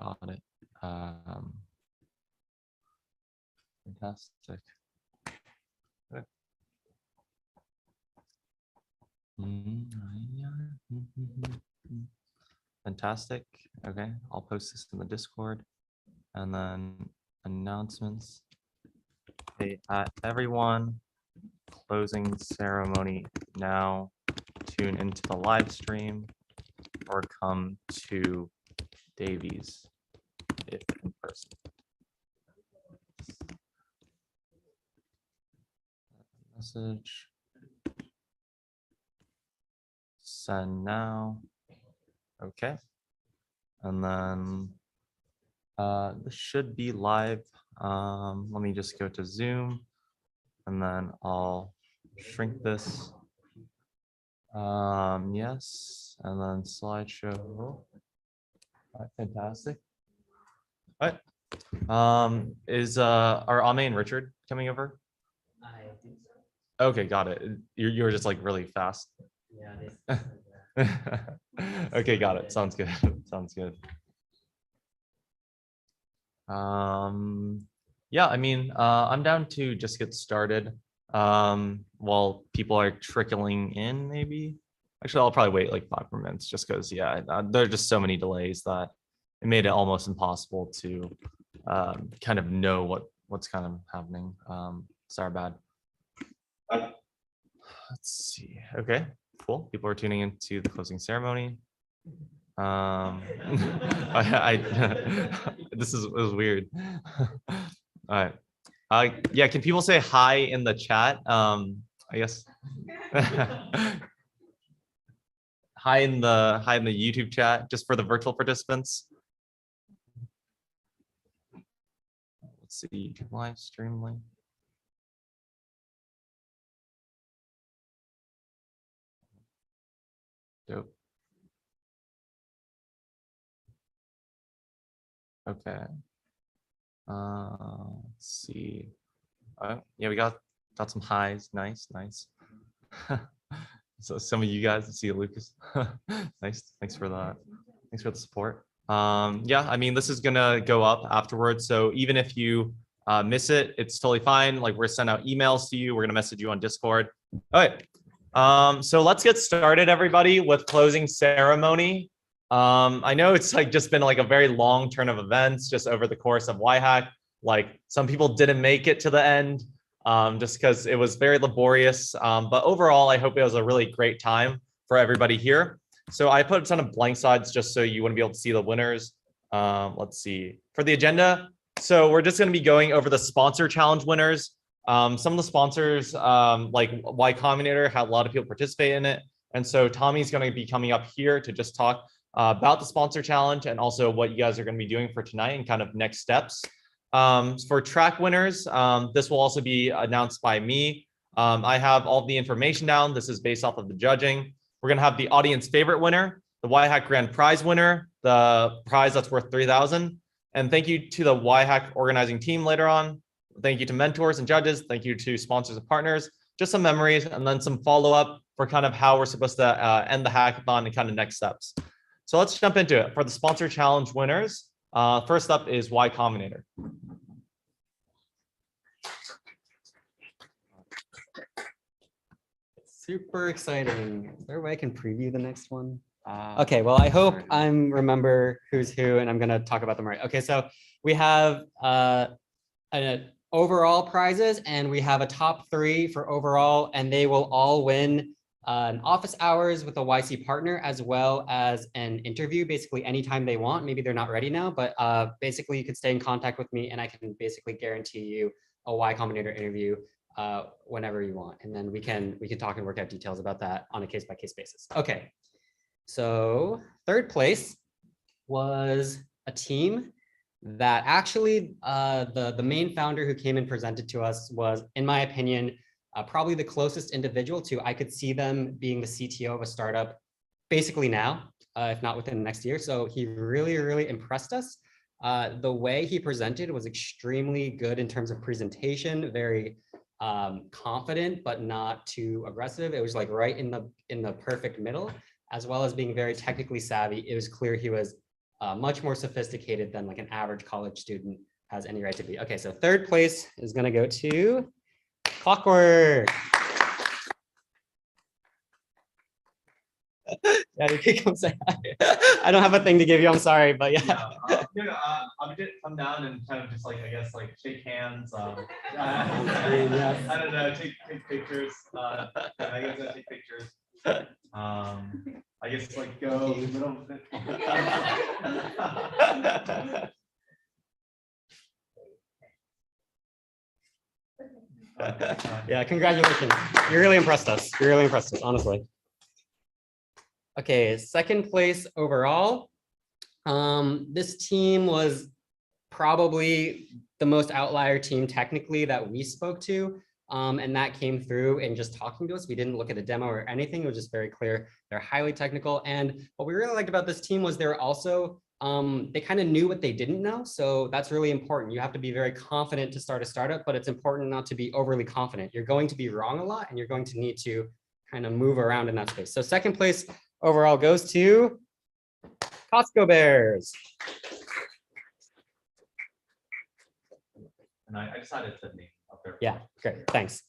Got it. Fantastic. Okay. Fantastic. Okay, I'll post this in the Discord. And then announcements. Hey, everyone, closing ceremony now. Tune into the live stream or come to Davies if in person. Message. Send now. Okay. And then this should be live. Let me just go to Zoom and then I'll shrink this. Yes, and then slideshow. All right, fantastic. All right. Is are Ame and Richard coming over? I think so. Okay, got it. You're just like really fast. Yeah. Okay, got it. Sounds good. Sounds good. Yeah, I mean, I'm down to just get started while people are trickling in, maybe. Actually, I'll probably wait like 5 more minutes just because, yeah, there are just so many delays that it made it almost impossible to kind of know what's kind of happening. Sorry, bad. Let's see. Okay, cool. People are tuning into the closing ceremony. This was weird. All right. Yeah, can people say hi in the chat? I guess. Hi in the YouTube chat, just for the virtual participants. Let's see, YouTube live stream link. Dope. Okay. Let's see. Yeah, we got some highs. Nice. So some of you guys, see you, Lucas. Nice. Thanks for that. Thanks for the support. Yeah, I mean, this is gonna go up afterwards. So even if you miss it, it's totally fine. Like, we're sending out emails to you. We're gonna message you on Discord. All right. So let's get started, everybody, with closing ceremony. I know it's like just been like a very long turn of events just over the course of YHack. Like, some people didn't make it to the end just because it was very laborious. But overall, I hope it was a really great time for everybody here. So I put a ton of blank slides just so you wouldn't be able to see the winners. Let's see. For the agenda, so we're just going to be going over the sponsor challenge winners. Some of the sponsors, like Y Combinator, had a lot of people participate in it. And so Tommy's going to be coming up here to just talk about the sponsor challenge and also what you guys are going to be doing for tonight and kind of next steps. For track winners, this will also be announced by me. I have all the information down. This is based off of the judging. We're going to have the audience favorite winner, the YHack grand prize winner, the prize that's worth $3,000. And thank you to the YHack organizing team later on. Thank you to mentors and judges. Thank you to sponsors and partners. Just some memories and then some follow-up for kind of how we're supposed to end the hackathon and kind of next steps. So let's jump into it. For the sponsor challenge winners, first up is Y Combinator. Super exciting. Is there a way I can preview the next one? Okay, well, I hope I remember who's who, and I'm going to talk about them right. Okay, so we have an overall prizes, and we have a top 3 for overall, and they will all win an office hours with a YC partner, as well as an interview, basically anytime they want. Maybe they're not ready now, but basically you could stay in contact with me, and I can basically guarantee you a Y Combinator interview whenever you want, and then we can talk and work out details about that on a case-by-case basis. Okay, so third place was a team that actually the main founder who came and presented to us was, in my opinion, probably the closest individual to I could see them being the CTO of a startup basically now, if not within the next year. So he really impressed us. The way he presented was extremely good in terms of presentation, very confident, but not too aggressive. It was like right in the perfect middle, as well as being very technically savvy. It was clear he was much more sophisticated than like an average college student has any right to be. Okay, so third place is going to go to Clockwork. Yeah, you can come say hi. I don't have a thing to give you. I'm sorry, but yeah. I'm gonna come down and kind of just like, I guess, like shake hands. Yes. I don't know, take pictures. I guess I take pictures. I guess like go middle of it. Yeah, congratulations. You really impressed us. You really impressed us, honestly. Okay, second place overall. This team was probably the most outlier team technically that we spoke to. And that came through in just talking to us. We didn't look at a demo or anything. It was just very clear. They're highly technical. And what we really liked about this team was they're also, they kind of knew what they didn't know. So that's really important. You have to be very confident to start a startup, but it's important not to be overly confident. You're going to be wrong a lot and you're going to need to kind of move around in that space. So second place overall goes to Costco Bears. And I decided to name up there. Yeah, great, thanks.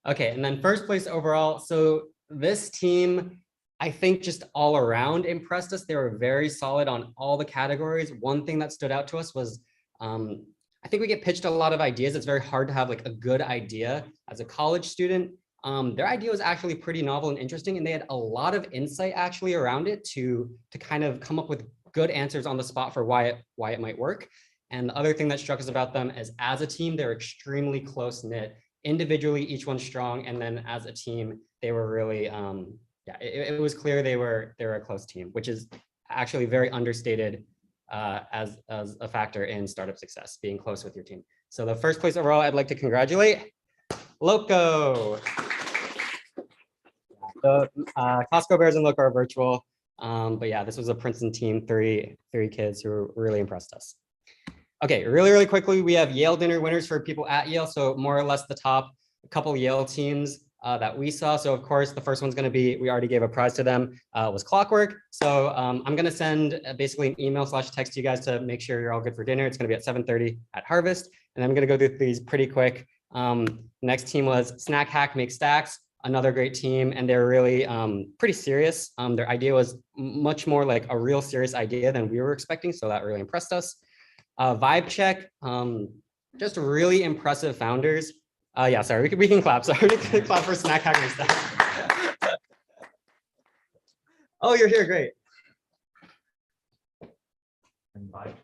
Okay, and then first place overall. So this team, I think just all around impressed us. They were very solid on all the categories. One thing that stood out to us was, I think we get pitched a lot of ideas. It's very hard to have like a good idea as a college student. Their idea was actually pretty novel and interesting, and they had a lot of insight actually around it to kind of come up with good answers on the spot for why it might work. And the other thing that struck us about them is as a team, they're extremely close knit. Individually, each one's strong, and then as a team, they were really, yeah, it was clear they were a close team, which is actually very understated as a factor in startup success, being close with your team. So the first place overall, I'd like to congratulate Loco. The Costco Bears and Loco are virtual, but yeah, this was a Princeton team, three kids who really impressed us. Okay, really quickly, we have Yale dinner winners for people at Yale. So more or less the top couple Yale teams that we saw. So of course, the first one's going to be, we already gave a prize to them, was Clockwork. So I'm going to send basically an email / text to you guys to make sure you're all good for dinner. It's going to be at 7:30 at Harvest. And I'm going to go through these pretty quick. Next team was YHack Make Stacks, another great team. And they're really pretty serious. Their idea was much more like a real serious idea than we were expecting. So that really impressed us. Vibe Check, just really impressive founders. Yeah, sorry, we can clap. Sorry, we can clap for YHack and stuff. Oh, you're here, great. And Vibe,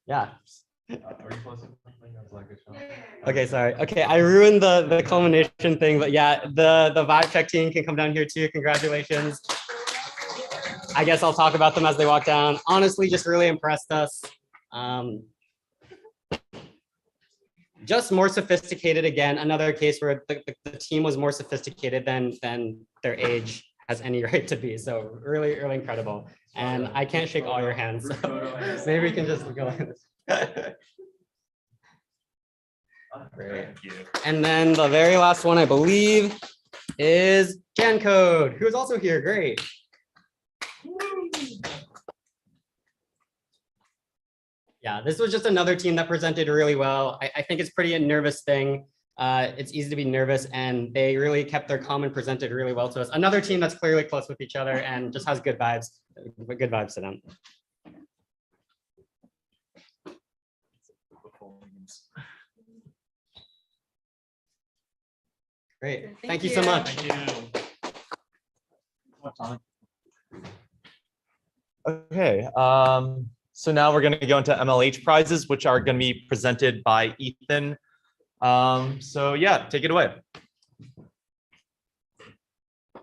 yeah. Are you close to something? That was like a shot. Okay, sorry. Okay, I ruined the culmination thing, but yeah, the Vibe Check team can come down here too. Congratulations. I guess I'll talk about them as they walk down. Honestly, just really impressed us. Just more sophisticated again. Another case where the team was more sophisticated than their age has any right to be. So really incredible. And I can't shake all your hands. So maybe we can just go like this. Great. Thank you. And then the very last one, I believe, is Jan Code, who's also here. Great. Yeah, this was just another team that presented really well. I think it's pretty a nervous thing. It's easy to be nervous, and they really kept their calm and presented really well to us. Another team that's clearly close with each other and just has good vibes to them. Great, thank you so much. Thank you. Okay, so now we're going to go into MLH prizes, which are going to be presented by Ethan. So yeah, take it away.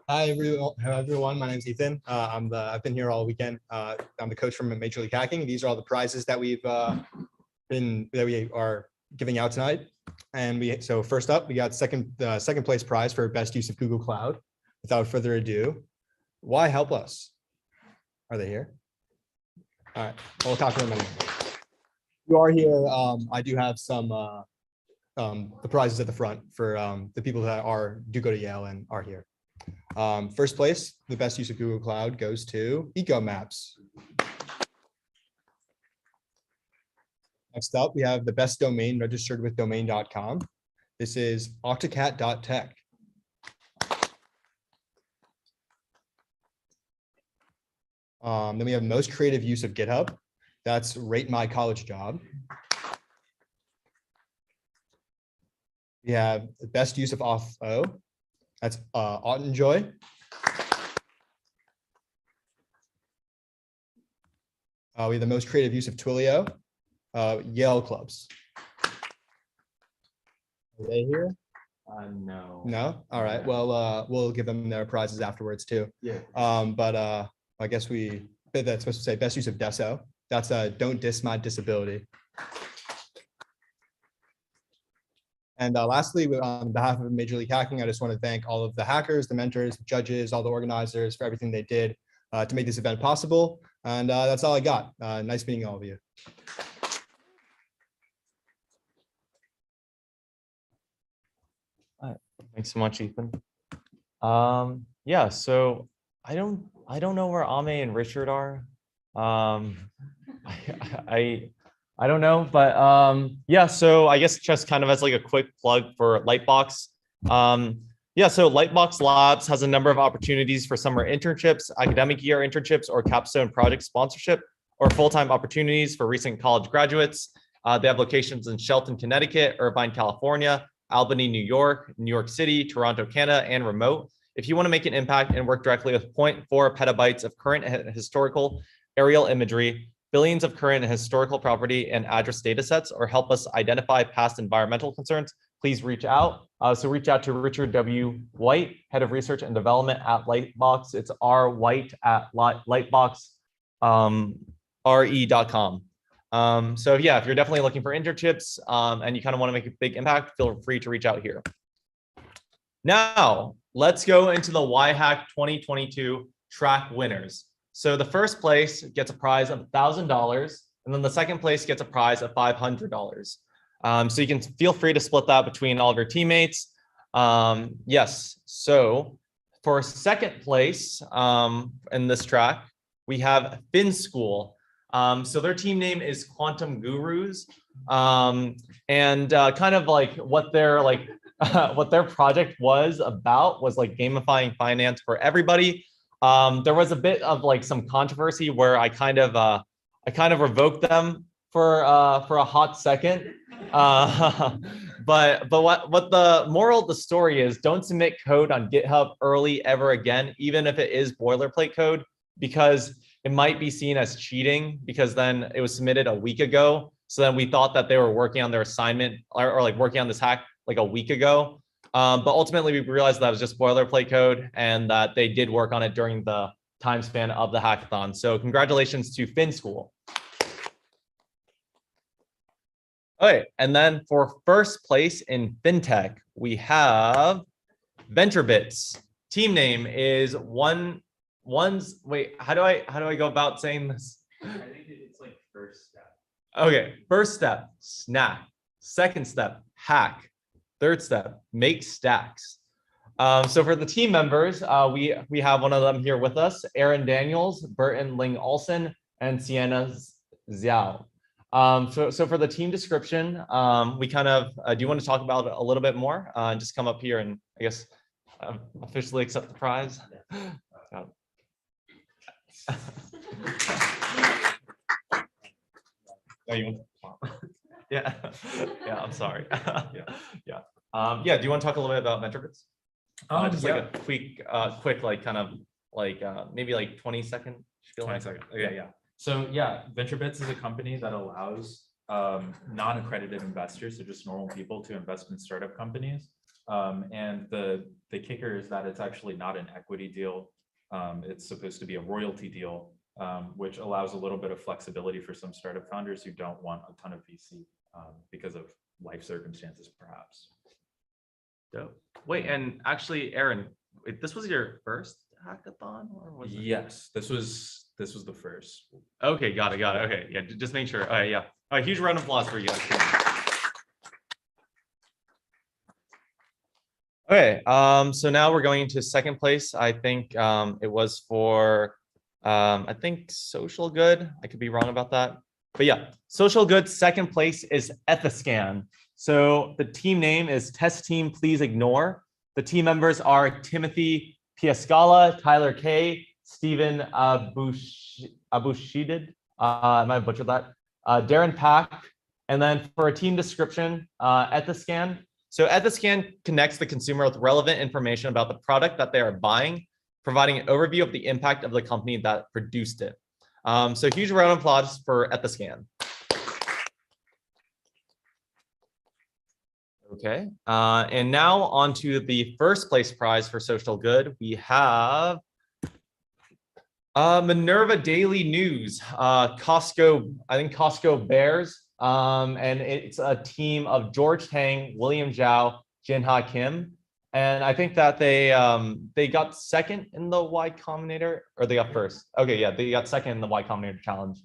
Hi everyone. My name is Ethan. I've been here all weekend. I'm the coach from Major League Hacking. These are all the prizes that we are giving out tonight. And so first up, we got second place prize for best use of Google Cloud. Without further ado, why help us? Are they here? All right, we'll talk to them in a minute. You are here. I do have some the prizes at the front for the people that do go to Yale and are here. First place, the best use of Google Cloud goes to EcoMaps. Next up, we have the best domain registered with domain.com. This is octocat.tech. Then we have most creative use of GitHub. That's Rate My College Job. We have the best use of Auth-O. That's Autenjoy. We have the most creative use of Twilio. Yale clubs. Are they here? No. No? All right. Well, we'll give them their prizes afterwards too. Yeah. But I guess that's supposed to say best use of Deso. That's don't diss my disability. And lastly, on behalf of Major League Hacking, I just want to thank all of the hackers, the mentors, the judges, all the organizers for everything they did to make this event possible. And that's all I got. Nice meeting all of you. Thanks so much, Ethan. Yeah, so I don't know where Ame and Richard are. I don't know, but yeah, so I guess just kind of as like a quick plug for Lightbox. Yeah, so Lightbox Labs has a number of opportunities for summer internships, academic year internships, or capstone project sponsorship, or full-time opportunities for recent college graduates. They have locations in Shelton, Connecticut, Irvine, California, Albany, New York City, Toronto, Canada, and remote. If you want to make an impact and work directly with 0.4 petabytes of current historical aerial imagery, billions of current and historical property and address data sets, or help us identify past environmental concerns, please reach out. So reach out to Richard W. White, Head of Research and Development at Lightbox. It's rwhite@lightboxre.com. So yeah, if you're definitely looking for internships and you kind of want to make a big impact, feel free to reach out here. Now, let's go into the YHack 2022 track winners. So the first place gets a prize of $1,000, and then the second place gets a prize of $500. So you can feel free to split that between all of your teammates. Yes, so for second place in this track, we have FinSchool. So their team name is Quantum Gurus, and kind of like what their what their project was about was like gamifying finance for everybody. There was a bit of like some controversy where I kind of revoked them for a hot second. But what the moral of the story is, don't submit code on GitHub early ever again, even if it is boilerplate code, because it might be seen as cheating, because then it was submitted a week ago. So then we thought that they were working on their assignment or like working on this hack like a week ago. But ultimately we realized that was just boilerplate code and that they did work on it during the time span of the hackathon. So congratulations to FinSchool. Okay, and then for first place in FinTech, we have VentureBits. Team name is wait, how do I go about saying this? I think it's like first step. Okay, first step, snack. Second step, hack. Third step, make stacks. So for the team members, we have one of them here with us, Aaron Daniels, Burton Ling Olsen, and Sienna Xiao. So for the team description, we kind of, do you want to talk about it a little bit more? Just come up here and I guess officially accept the prize. Yeah, I'm sorry. Yeah. Yeah, do you want to talk a little bit about VentureBits? Just like a quick, like kind of like maybe like 20-second. 20 seconds. Okay, yeah. So yeah, VentureBits is a company that allows non-accredited investors, so just normal people, to invest in startup companies. And the kicker is that it's actually not an equity deal. It's supposed to be a royalty deal, which allows a little bit of flexibility for some startup founders who don't want a ton of VC because of life circumstances, perhaps. Dope. Wait, and actually, Aaron, this was your first hackathon, or was it? Yes, this was the first. Okay, got it. Okay, yeah, just make sure. All right, yeah. A huge round of applause for you guys. Okay, so now we're going into second place. I think it was for, I think social good. I could be wrong about that. But yeah, social good, second place is Ethiscan. So the team name is Test Team Please Ignore. The team members are Timothy Piascala, Tyler K, Stephen Abushidid, I might have butchered that, Darren Pack, and then for a team description, Ethiscan. So Ethiscan connects the consumer with relevant information about the product that they are buying, providing an overview of the impact of the company that produced it. So huge round of applause for Ethiscan. Okay, and now on to the first place prize for social good. We have Minerva Daily News, Costco, I think Costco Bears, and it's a team of George Tang, William Zhao, Jinha Kim, and I think that they got second in the Y Combinator, or they got first. Okay, yeah, they got second in the Y Combinator challenge.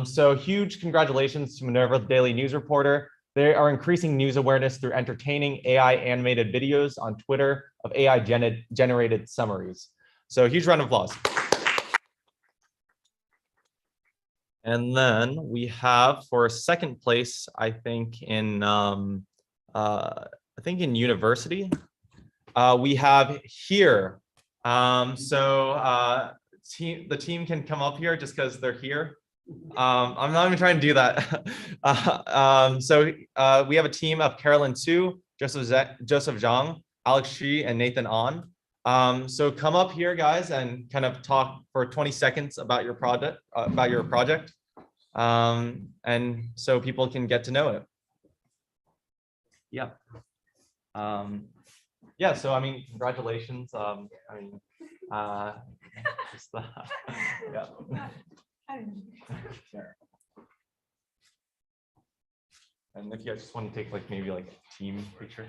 So huge congratulations to Minerva Daily News reporter. They are increasing news awareness through entertaining AI animated videos on Twitter of AI generated summaries. So huge round of applause. And then we have for second place, I think in university, we have here. The team can come up here just because they're here. I'm not even trying to do that. We have a team of Carolyn Su, Joseph Zhang, Alex Shi, and Nathan An. So come up here, guys, and kind of talk for 20 seconds about your project, and so people can get to know it. Yeah. Yeah. So I mean, congratulations. Yeah. And if you guys just want to take like maybe like a team picture.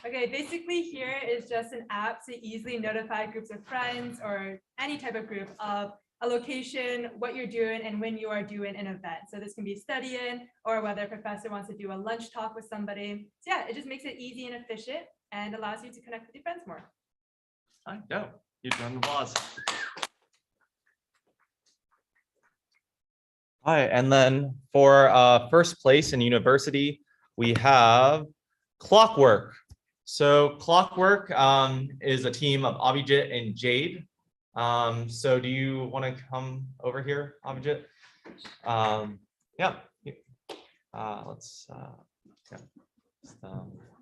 Okay, basically here is just an app to easily notify groups of friends or any type of group of a location, what you're doing, and when you are doing an event. So this can be studying, or whether a professor wants to do a lunch talk with somebody. So yeah, it just makes it easy and efficient and allows you to connect with your friends more. I know. Huge round of applause. All right, and then for first place in university, we have Clockwork. So Clockwork is a team of Abhijit and Jade. So do you want to come over here, Abhijit? Yeah.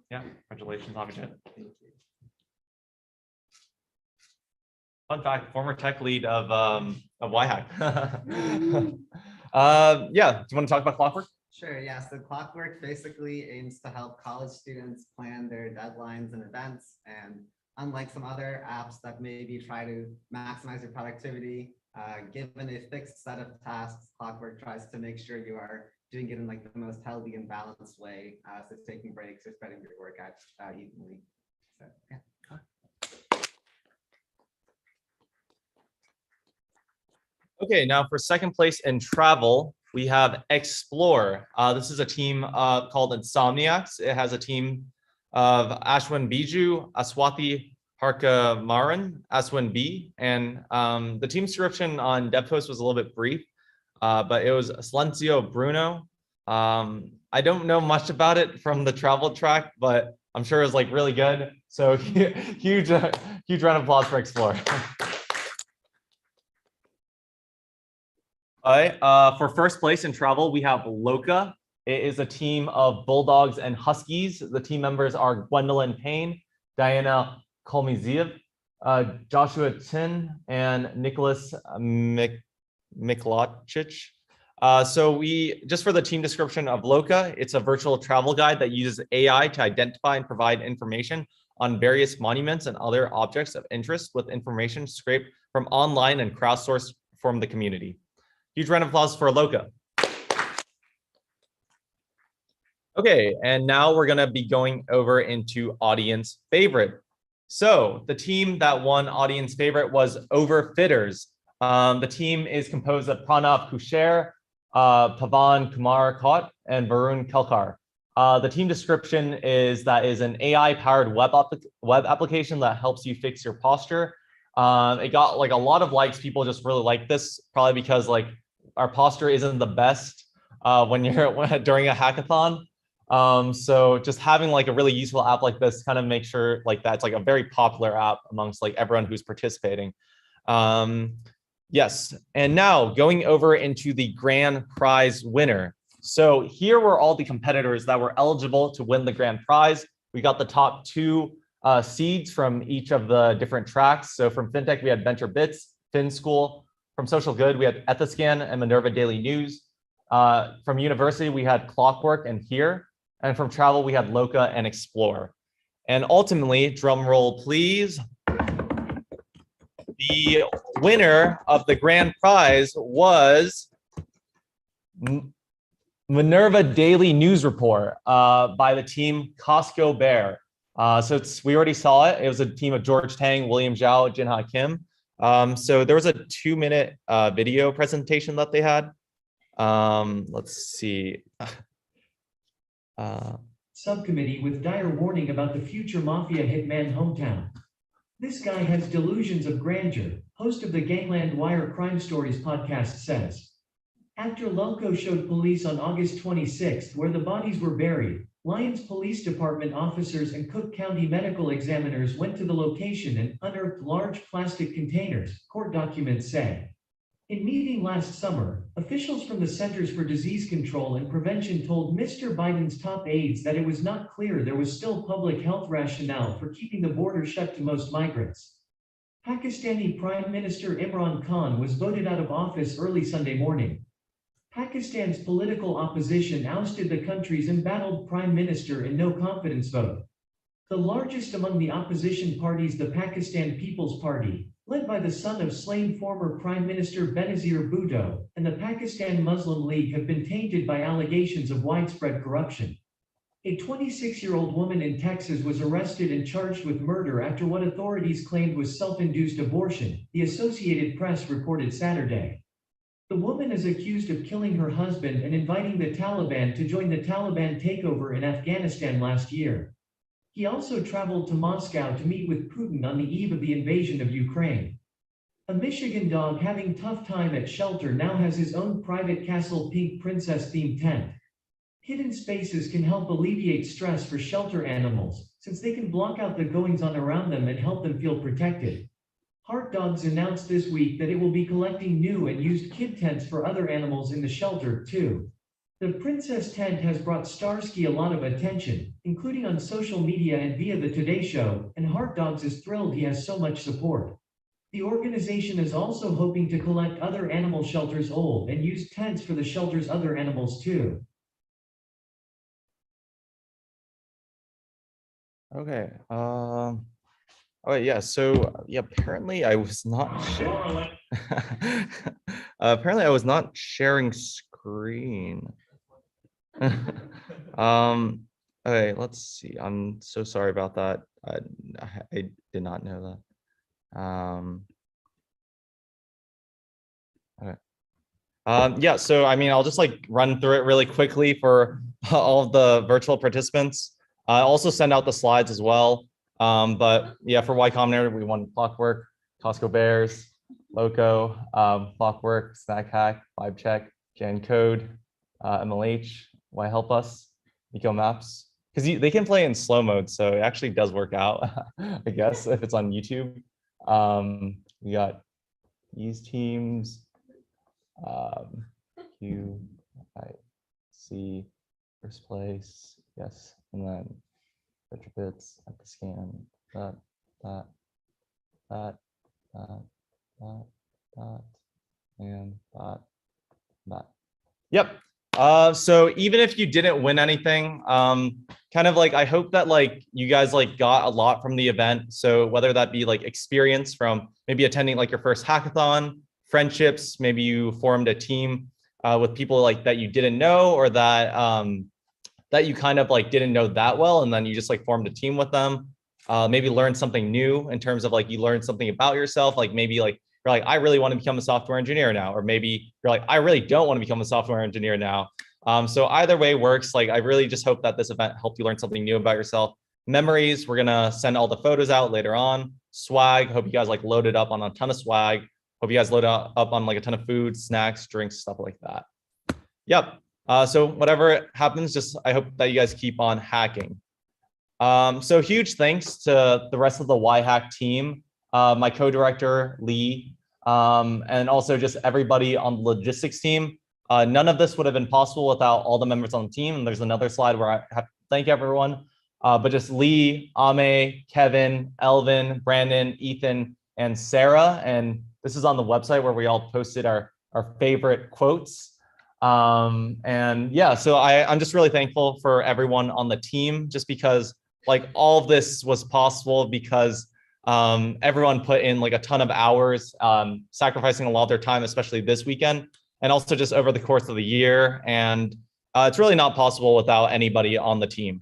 Yeah, congratulations, Abhijit. Thank you. Fun fact, former tech lead of YHack. Yeah, do you want to talk about Clockwork? Sure, yeah. So Clockwork basically aims to help college students plan their deadlines and events. And unlike some other apps that maybe try to maximize your productivity, given a fixed set of tasks, Clockwork tries to make sure you are doing it in like the most healthy and balanced way. So taking breaks or spreading your work out evenly. So, yeah. Okay, now for second place in travel, we have Explore. This is a team called Insomniacs. It has a team of Ashwin Biju, Aswati Harkamaran, Aswin B, and the team description on DevPost was a little bit brief, but it was Silencio Bruno. I don't know much about it from the travel track, but I'm sure it was like really good. So huge round of applause for Explore. All right, for first place in travel, we have Loka. It is a team of Bulldogs and Huskies. The team members are Gwendolyn Payne, Diana Kolmiziev, Joshua Tin, and Nicholas Miklachich. So just for the team description of Loka, it's a virtual travel guide that uses AI to identify and provide information on various monuments and other objects of interest with information scraped from online and crowdsourced from the community. Huge round of applause for Loka. Okay, and now we're gonna be going over into audience favorite. So the team that won audience favorite was Overfitters. The team is composed of Pranav Kusher, Pavan Kumar Kot, and Varun Kelkar. The team description is that is an AI-powered web application that helps you fix your posture. It got like a lot of likes. People just really like this, probably because like our posture isn't the best when you're during a hackathon. So just having like a really useful app like this kind of makes sure like that's like a very popular app amongst like everyone who's participating. Yes, and now going over into the grand prize winner. So here were all the competitors that were eligible to win the grand prize. We got the top 2 seeds from each of the different tracks. So from FinTech, we had Venture Bits, Fin School. From Social Good, we had Ethiscan and Minerva Daily News. From University, we had Clockwork and Here. And from Travel, we had Loca and Explore. And ultimately, drum roll, please. The winner of the grand prize was Minerva Daily News Report by the team Costco Bear. So we already saw it. It was a team of George Tang, William Zhao, Jinha Kim. So there was a 2-minute video presentation that they had. Let's see. Subcommittee with dire warning about the future mafia hitman hometown. This guy has delusions of grandeur, host of the Gangland Wire Crime Stories podcast says. After Loco showed police on August 26th where the bodies were buried, Lyons Police Department officers and Cook County medical examiners went to the location and unearthed large plastic containers, court documents say. In meeting last summer, officials from the Centers for Disease Control and Prevention told Mr. Biden's top aides that it was not clear there was still public health rationale for keeping the border shut to most migrants. Pakistani Prime Minister Imran Khan was voted out of office early Sunday morning. Pakistan's political opposition ousted the country's embattled prime minister in no confidence vote. The largest among the opposition parties, the Pakistan People's Party, led by the son of slain former Prime Minister Benazir Bhutto, and the Pakistan Muslim League have been tainted by allegations of widespread corruption. A 26-year-old woman in Texas was arrested and charged with murder after what authorities claimed was self-induced abortion, the Associated Press reported Saturday. The woman is accused of killing her husband and inviting the Taliban to join the Taliban takeover in Afghanistan last year. He also traveled to Moscow to meet with Putin on the eve of the invasion of Ukraine. A Michigan dog having tough time at shelter now has his own private castle pink princess-themed tent. Hidden spaces can help alleviate stress for shelter animals, since they can block out the goings-on around them and help them feel protected. Heart Dogs announced this week that it will be collecting new and used kid tents for other animals in the shelter, too. The Princess tent has brought Starsky a lot of attention, including on social media and via the Today Show, and Heart Dogs is thrilled he has so much support. The organization is also hoping to collect other animal shelters' old and used tents for the shelter's other animals too. Okay. Oh yeah. So yeah, apparently I was not. Apparently I was not sharing screen. Okay, let's see. I'm so sorry about that. I did not know that. Okay. Yeah, so I mean, I'll just like run through it really quickly for all of the virtual participants. I also send out the slides as well. But yeah, for Y Combinator, we won Clockwork, Costco Bears, Loco, Clockwork, Snack Hack, Vibe Check, Gen Code, MLH, Why Help Us, Eco Maps, because they can play in slow mode, so it actually does work out, I guess, if it's on YouTube. We got these teams, Q, I, C, first place, yes, and then Retro Bits at the scan, that, and that. Yep. So even if you didn't win anything, kind of like, I hope that like you guys like got a lot from the event. So whether that be like experience from maybe attending like your first hackathon, friendships, maybe you formed a team with people like that you didn't know, or that that you kind of like didn't know that well, and then you just like formed a team with them. Maybe learned something new in terms of like you learned something about yourself, like maybe like you're like, I really want to become a software engineer now, or maybe you're like, I really don't want to become a software engineer now. So either way works. Like, I really just hope that this event helped you learn something new about yourself. Memories, we're gonna send all the photos out later on. Swag, hope you guys like loaded up on a ton of swag. Hope you guys load up on like a ton of food, snacks, drinks, stuff like that. Yep. So whatever happens, just I hope that you guys keep on hacking. So huge thanks to the rest of the YHack team, my co-director, Lee, and also just everybody on the logistics team. None of this would have been possible without all the members on the team. And there's another slide where I have to thank everyone, but just Lee, Ame, Kevin, Elvin, Brandon, Ethan, and Sarah. And this is on the website where we all posted our favorite quotes. And yeah, so I'm just really thankful for everyone on the team, just because like all of this was possible because everyone put in like a ton of hours, sacrificing a lot of their time, especially this weekend, and also just over the course of the year. And it's really not possible without anybody on the team.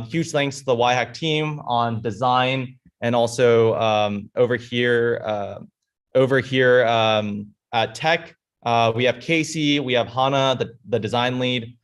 Huge thanks to the YHack team on design, and also over here at tech. We have Casey, we have Hannah, the design lead,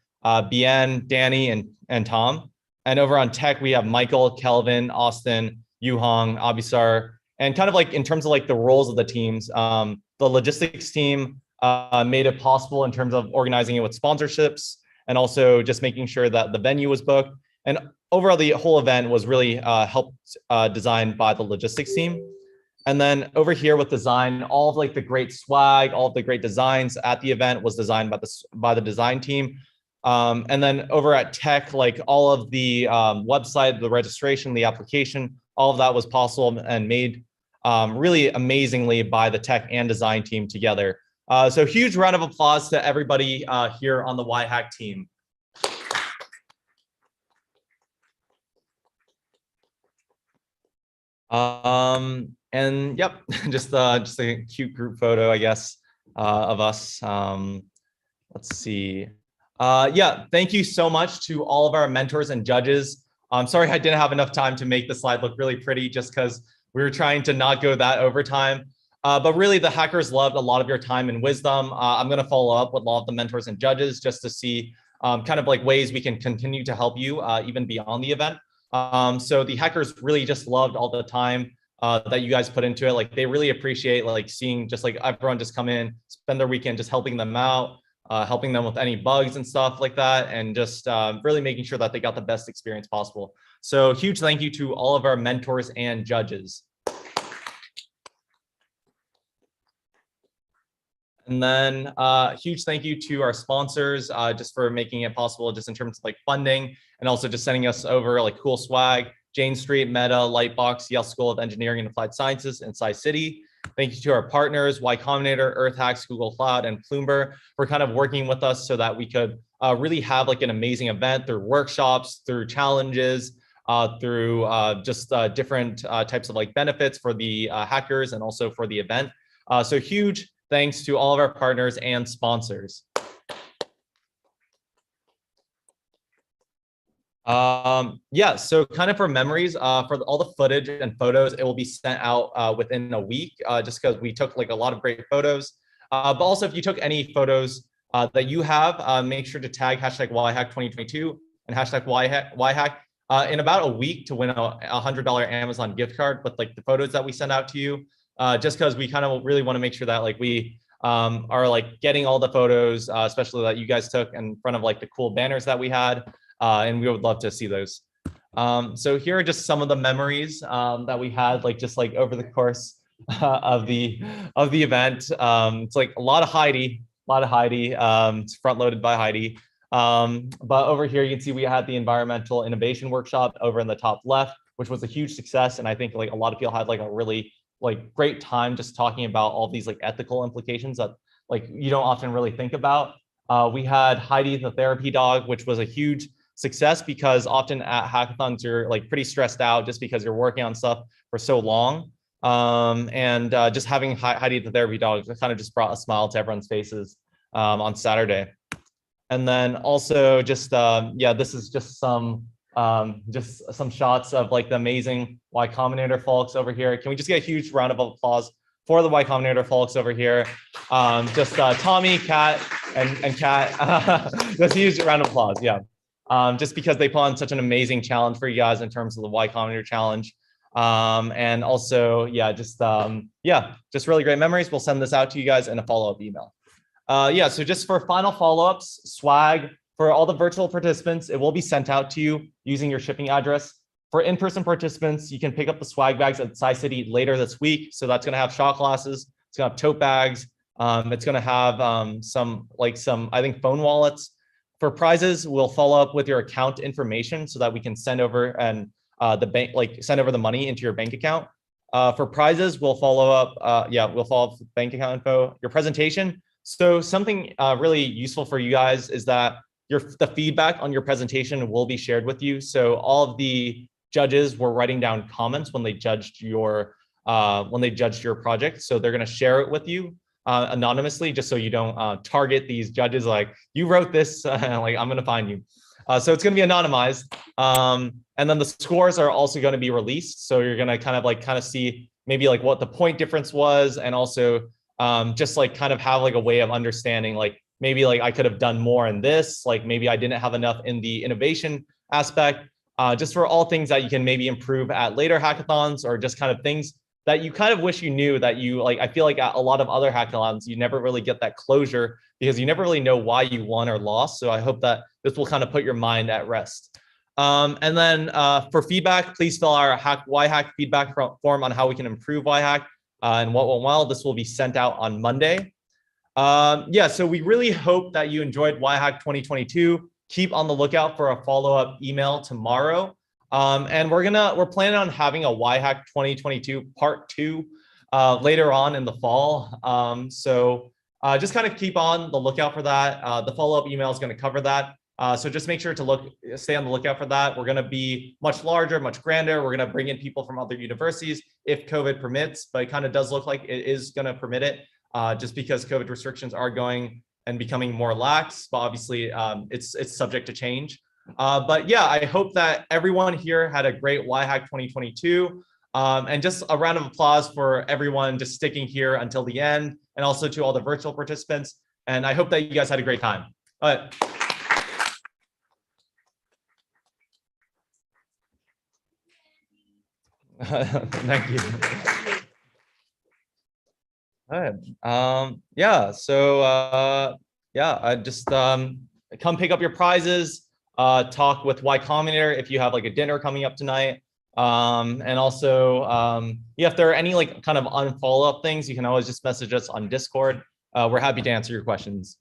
Bien, Danny, and Tom. And over on tech, we have Michael, Kelvin, Austin, Yuhong, Abhisar. And kind of like in terms of like the roles of the teams, the logistics team made it possible in terms of organizing it with sponsorships, and also just making sure that the venue was booked. And overall, the whole event was really helped designed by the logistics team. And then over here with design, all of like the great swag, all of the great designs at the event was designed by the design team. And then over at tech, like all of the website, the registration, the application, all of that was possible and made really amazingly by the tech and design team together. So huge round of applause to everybody here on the YHack team. And yep, just a cute group photo, I guess, of us. Let's see. Yeah, thank you so much to all of our mentors and judges. I'm sorry I didn't have enough time to make the slide look really pretty, just because we were trying to not go that overtime. But really, the hackers loved a lot of your time and wisdom. I'm going to follow up with a lot of the mentors and judges just to see kind of like ways we can continue to help you even beyond the event. So the hackers really just loved all the time that you guys put into it. Like, they really appreciate like seeing just like everyone just come in, spend their weekend just helping them out, helping them with any bugs and stuff like that, and just really making sure that they got the best experience possible. So huge thank you to all of our mentors and judges. And then huge thank you to our sponsors just for making it possible, just in terms of like funding, and also just sending us over like cool swag. Jane Street, Meta, Lightbox, Yale School of Engineering and Applied Sciences, and SciCity. Thank you to our partners, Y Combinator, EarthHacks, Google Cloud, and Bloomberg for kind of working with us so that we could really have like an amazing event through workshops, through challenges, through just different types of like benefits for the hackers and also for the event. So huge thanks to all of our partners and sponsors. Yeah, so kind of for memories, for all the footage and photos, it will be sent out within a week, just because we took like a lot of great photos. But also, if you took any photos that you have, make sure to tag hashtag YHack 2022 and hashtag YHack in about a week to win a $100 Amazon gift card with like the photos that we send out to you. Just because we kind of really want to make sure that like we are like getting all the photos, especially that you guys took in front of like the cool banners that we had. And we would love to see those. So here are just some of the memories that we had, like just like over the course of the event. It's like a lot of Heidi. It's front loaded by Heidi. But over here, you can see we had the environmental innovation workshop over in the top left, which was a huge success. And I think like a lot of people had like a really like great time just talking about all these like ethical implications that like you don't often really think about. We had Heidi the therapy dog, which was a huge success because often at hackathons you're like pretty stressed out just because you're working on stuff for so long. And just having Heidi the therapy dog kind of just brought a smile to everyone's faces on Saturday. And then also just yeah, this is just some shots of like the amazing Y Combinator folks over here. Can we just get a huge round of applause for the Y Combinator folks over here? Just Tommy, Kat, and Kat. Let's use a round of applause. Yeah. Just because they put on such an amazing challenge for you guys in terms of the Y Combinator challenge. And also, yeah, just really great memories. We'll send this out to you guys in a follow-up email. Yeah, so just for final follow-ups, swag for all the virtual participants, it will be sent out to you using your shipping address. For in-person participants, you can pick up the swag bags at Sci-City later this week. So that's going to have shot glasses. It's going to have tote bags. It's going to have some, I think, phone wallets. For prizes, we'll follow up with your account information so that we can send over and send over the money into your bank account. For prizes, we'll follow up. We'll follow up with bank account info. Your presentation. So something really useful for you guys is that the feedback on your presentation will be shared with you. So all of the judges were writing down comments when they judged your project. So they're going to share it with you anonymously, just so you don't target these judges like, you wrote this, like I'm going to find you. So it's going to be anonymized. And then the scores are also going to be released. So you're going to kind of see maybe like what the point difference was, and also just like kind of have like a way of understanding, like maybe like I could have done more in this, like maybe I didn't have enough in the innovation aspect, just for all things that you can maybe improve at later hackathons, or just kind of things that you kind of wish you knew that you like. I feel like at a lot of other hackathons, you never really get that closure because you never really know why you won or lost. So I hope that this will kind of put your mind at rest. And then for feedback, please fill our YHack feedback form on how we can improve YHack and what went well. This will be sent out on Monday. Yeah, so we really hope that you enjoyed YHack 2022. Keep on the lookout for a follow-up email tomorrow. And we're planning on having a YHack 2022 part 2 later on in the fall. So just kind of keep on the lookout for that. The follow-up email is going to cover that. So just make sure to stay on the lookout for that. We're going to be much larger, much grander. We're going to bring in people from other universities if COVID permits, but it kind of does look like it is going to permit it, just because COVID restrictions are going and becoming more lax. But obviously, it's subject to change. But yeah, I hope that everyone here had a great YHack 2022. And just a round of applause for everyone just sticking here until the end, and also to all the virtual participants. And I hope that you guys had a great time. All right. Thank you. All right. Yeah. So yeah, I just come pick up your prizes. Talk with Y Combinator if you have like a dinner coming up tonight. And also, yeah, if there are any like kind of unfollow up things, you can always just message us on Discord. We're happy to answer your questions.